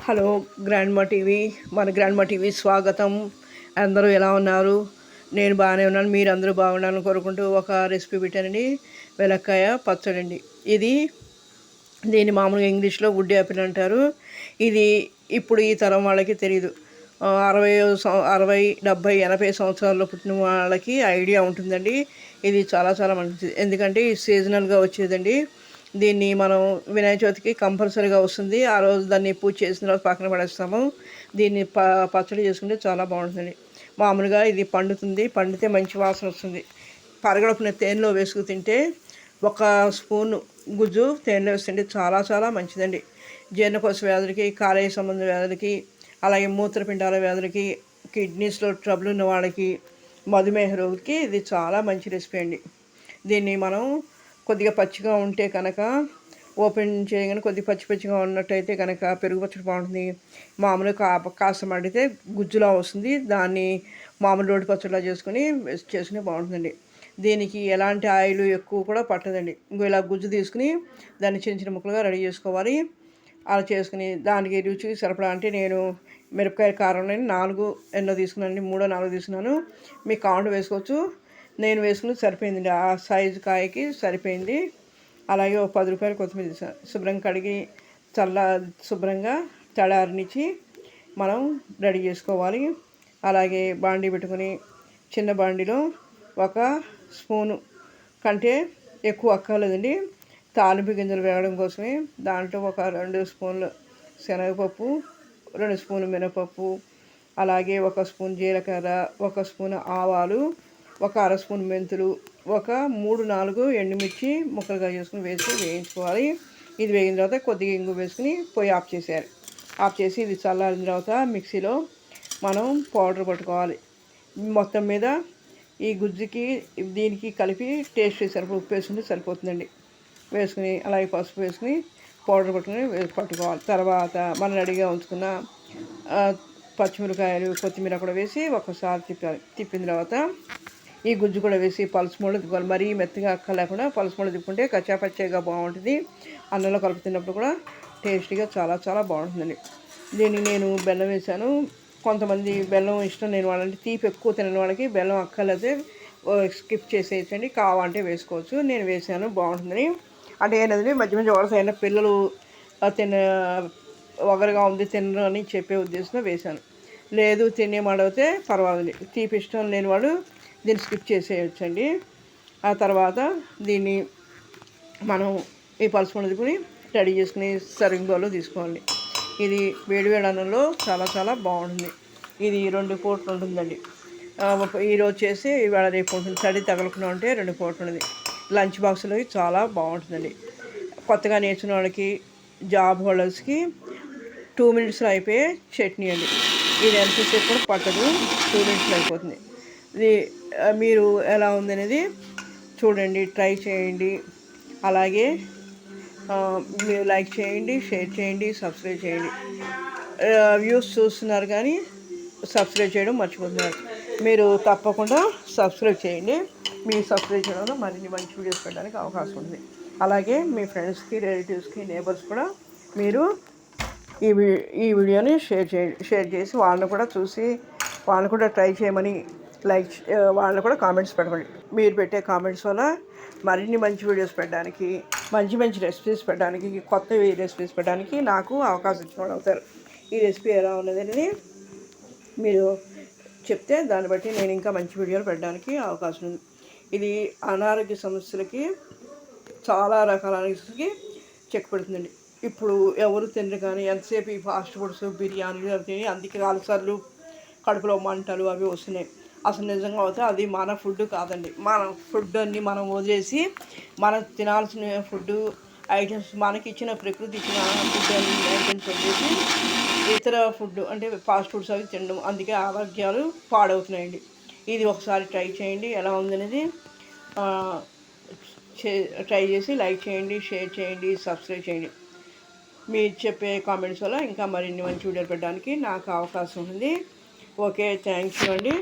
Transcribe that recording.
Hello grandma TV, మన grandma TV స్వాగతం. అందరూ ఎలా ఉన్నారు? నేను బాగానే ఉన్నాను. మీరు అందరూ బాగుండాలని కోరుకుంటూ ఒక రెసిపీ పెట్టానండి. వెలక్కాయ పచ్చడి అండి. దీన్ని మామూలుగా ఇంగ్లీష్లో వుడ్ యాపిల్ అంటారు. ఇది ఇప్పుడు ఈ తరం వాళ్ళకి తెలియదు. 60, 70, 80 సంవత్సరాల్లో పుట్టిన వాళ్ళకి ఐడియా ఉంటుందండి. ఇది చాలా చాలా మంచిది, ఎందుకంటే ఇది సీజనల్గా వచ్చేదండి. దీన్ని మనం వినాయక చవితికి కంపల్సరీగా వస్తుంది. ఆ రోజు దాన్ని పూజ చేసిన తర్వాత పక్కన పడేస్తాము. దీన్ని పచ్చడి చేసుకుంటే చాలా బాగుంటుంది. మామూలుగా ఇది పండితే మంచి వాసన వస్తుంది. పరగడుపున తేనెలో వేసుకు తింటే ఒక స్పూన్ గుజ్జు తేనెలో వేస్తుంటే చాలా చాలా మంచిదండి. జీర్ణకోశ వ్యాధులకి, కాలేయ సంబంధ వ్యాధులకి, అలాగే మూత్రపిండాల వ్యాధులకి, కిడ్నీస్లో ట్రబుల్ ఉన్న వాళ్ళకి, మధుమేహ రోగికి ఇది చాలా మంచి రెసిపీ అండి. దీన్ని మనం కొద్దిగా పచ్చిగా ఉంటే కనుక ఓపెన్ చేయగానే కొద్దిగా పచ్చిగా ఉన్నట్టయితే కనుక పెరుగు పచ్చడి బాగుంటుంది. మామూలుగా కాస్త మడితే గుజ్జులా వస్తుంది. దాన్ని మామూలు రోటి పచ్చడిలా చేసుకుని బాగుంటుందండి. దీనికి ఎలాంటి ఆయిల్ ఎక్కువ కూడా పట్టదండి. ఇలా గుజ్జు తీసుకుని దాన్ని చిన్న చిన్న ముక్కలుగా రెడీ చేసుకోవాలి. అలా చేసుకుని దానికి రుచికి సరిపడా అంటే నేను మిరపకాయ కారం 4 ఎన్నో తీసుకున్నాను, 3 4 తీసుకున్నాను. మీకు కావాలంటే వేసుకోవచ్చు. నేను వేసుకుని సరిపోయిందండి. ఆ సైజు కాయకి సరిపోయింది. అలాగే ఒక 10 రూపాయలు కొత్తిమీర తీసాను. శుభ్రంగా కడిగి శుభ్రంగా తడారినిచ్చి మనం రెడీ చేసుకోవాలి. అలాగే బాండీ పెట్టుకుని చిన్న బాండీలో 1 స్పూను కంటే ఎక్కువ అక్కర్లేదండి. తాలింపు గింజలు వేయడం కోసమే దాంట్లో ఒక 2 స్పూన్లు శనగపప్పు, 2 స్పూన్లు మినపప్పు, అలాగే 1 స్పూన్ జీలకర్ర, 1 స్పూన్ ఆవాలు, 1 అర స్పూన్ మెంతులు, ఒక 3-4 ఎండుమిర్చి ముక్కలుగా చేసుకుని వేయించుకోవాలి. ఇది వేగిన తర్వాత కొద్దిగా ఇంగు వేసుకుని పొయ్యి ఆఫ్ చేసి ఇది చల్లారిన తర్వాత మిక్సీలో మనం పౌడర్ పట్టుకోవాలి. మొత్తం మీద ఈ గుజ్జుకి దీనికి కలిపి టేస్ట్ సరిపో ఉప్పు వేసుకుంటే సరిపోతుందండి. వేసుకుని అలాగే పసుపు వేసుకుని పౌడర్ పట్టుకోవాలి. తర్వాత మనం రెడీగా ఉంచుకున్న పచ్చిమిరకాయలు, కొత్తిమీర కూడా వేసి ఒకసారి తిప్పిన తర్వాత ఈ గుజ్జు కూడా వేసి పలుసుమూల తిప్పుకోవాలి. మరీ మెత్తగా లేకుండా పలుసుమూల తిప్పుకుంటే కచ్చాపచ్చాగా బాగుంటుంది. అన్నంలో కలుపుతున్నప్పుడు కూడా టేస్టీగా చాలా చాలా బాగుంటుందండి. దీన్ని నేను బెల్లం వేసాను. కొంతమంది బెల్లం ఇష్టం లేని వాళ్ళంటే తీపి ఎక్కువ తినని వాళ్ళకి బెల్లం అక్కర్లేదే స్కిప్ చేసేయచ్చండి. కావాలంటే వేసుకోవచ్చు. నేను వేసాను, బాగుంటుందని. అంటే ఏంటంటే మధ్య మధ్య వరసైన పిల్లలు ఒగరుగా ఉంది తినరు అని చెప్పే ఉద్దేశంతో వేశాను. లేదు తినేమడిగితే పర్వాలేదు. తీపి ఇష్టం లేని వాళ్ళు దీన్ని స్కిప్ చేసేయచ్చండి. ఆ తర్వాత దీన్ని మనం ఈ పలుసుకొని తీసుకుని రెడీ చేసుకుని సర్వింగ్ బౌల్లో తీసుకోవాలి. ఇది వేడివేడి అన్నంలో చాలా చాలా బాగుంటుంది. ఇది 2 పూటలు ఉంటుందండి. ఈరోజు చేసి ఇవాళ రేపు ఉంటుంది. తడి తగలకుండా ఉంటే 2 పూటలు ఉంటుంది. లంచ్ బాక్స్లోకి చాలా బాగుంటుందండి. కొత్తగా నేర్చుకున్న వాళ్ళకి, జాబ్ హోల్డర్స్కి 2 మినిట్స్లో అయిపోయే చట్నీ అండి. ఇది ఎంతసేపు కూడా పట్టదు, 2 మినిట్స్లో అయిపోతుంది. ఇది మీరు ఎలా ఉందనేది చూడండి, ట్రై చేయండి. అలాగే మీరు లైక్ చేయండి, షేర్ చేయండి, సబ్స్క్రైబ్ చేయండి. వ్యూస్ చూస్తున్నారు కానీ సబ్స్క్రైబ్ చేయడం మర్చిపోతున్నారు. మీరు తప్పకుండా సబ్స్క్రైబ్ చేయండి. మీరు సబ్స్క్రైబ్ చేయడంలో మరిన్ని మంచి వీడియోస్ పెట్టడానికి అవకాశం ఉంది. అలాగే మీ ఫ్రెండ్స్కి, రిలేటివ్స్కి, నేబర్స్ కూడా మీరు ఈ వీడియోని షేర్ చేసి వాళ్ళని కూడా చూసి వాళ్ళని కూడా ట్రై చేయమని వాళ్ళని కూడా కామెంట్స్ పెట్టండి. మీరు పెట్టే కామెంట్స్ వల్ల మరిన్ని మంచి వీడియోస్ పెట్టడానికి, మంచి రెసిపీస్ పెట్టడానికి, కొత్త రెసిపీస్ పెట్టడానికి నాకు అవకాశం ఇచ్చిన అవుతారు. ఈ రెసిపీ ఎలా ఉన్నదని మీరు చెప్తే దాన్ని బట్టి నేను ఇంకా మంచి వీడియోలు పెట్టడానికి అవకాశం ఉంది. ఇది అనారోగ్య సమస్యలకి, చాలా రకాల సమస్యలకి చెక్ పెడుతుందండి. ఇప్పుడు ఎవరు తినరు కానీ ఎంతసేపు ఈ ఫాస్ట్ ఫుడ్స్, బిర్యానీలు అవి తిని అందుకే అల్సర్లు, కడుపులో మంటలు అవి వస్తున్నాయి. అసలు నిజంగా అయితే అది మన ఫుడ్ కాదండి. మన ఫుడ్ అన్ని మనం వదిలేసి మనం తినాల్సిన ఫుడ్ ఐటమ్స్, మనకి ఇచ్చిన ప్రకృతి ఇచ్చిన ఫుడ్ అన్ని ఐటమ్స్ వదిలేసి ఇతర ఫుడ్ అంటే ఫాస్ట్ ఫుడ్స్ అవి తినడం, అందుకే ఆరోగ్యాలు పాడవుతున్నాయండి. ఇది ఒకసారి ట్రై చేయండి. ఎలా ఉందనేది ట్రై చేసి లైక్ చేయండి, షేర్ చేయండి, సబ్స్క్రైబ్ చేయండి. మీరు చెప్పే కామెంట్స్ వల్ల ఇంకా మరిన్ని మంచి వీడియోలు పెట్టడానికి నాకు అవకాశం ఉంది. ఓకే, థ్యాంక్ యూ అండి.